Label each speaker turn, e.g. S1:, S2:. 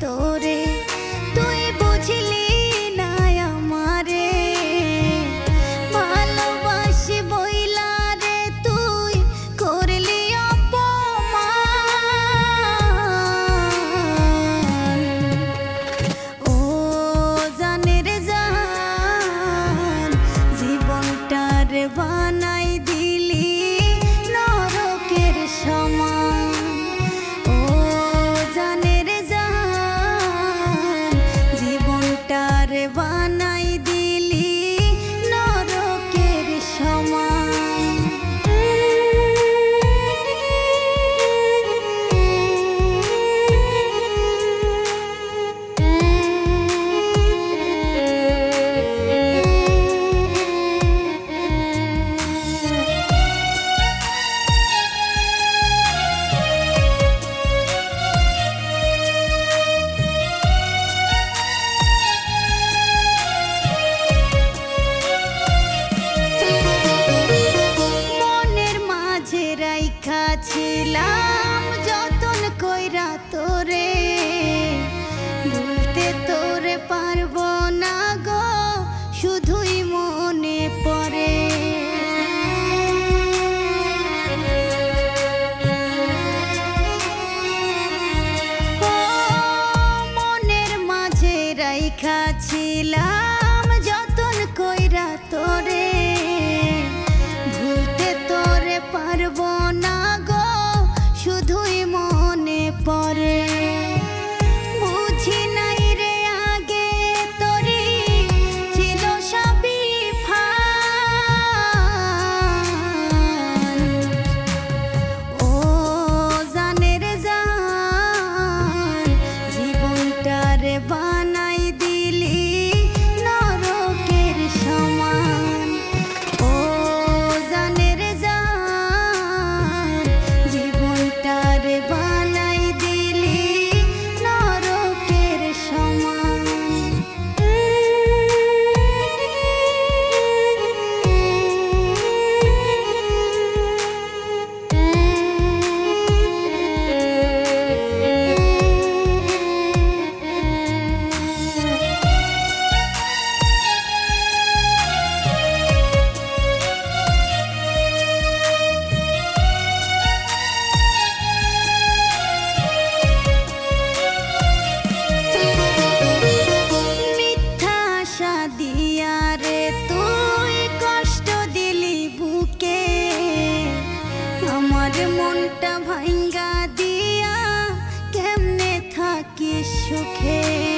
S1: তোরে তুই বুঝলি না আমারে ভালোবাসি বইলা রে তুই করলি অপমান ও জানের জান জীবনটার বানাই দিলি নরকের সমান ও জানের জান জীবনটার বানাই দিলি নরকের সমান ছিলাম যতন কইরা তোরে ভুলতে তোরে পারবো না গো শুধুই মনে পড়ে ও মনের মাঝে রাইখা ছিলাম যতন কইরা তোরে ভুলতে তোরে পারবো না গো শুধুই মনে পড়ে বুঝি নাই রে আগে তোরি ছিল সবই ফান ও জানের জান জীবনটারে বানাই দিলি নরকের সমান ও জানের জান জীবনটারে বানাই দিলি নরকের সমান মিথ্যা আশা দিয়া রে তুই কষ্ট দিলি বুকে আমার মনটা ভাঙ্গা দিয়া কেমনে থাকিস সুখে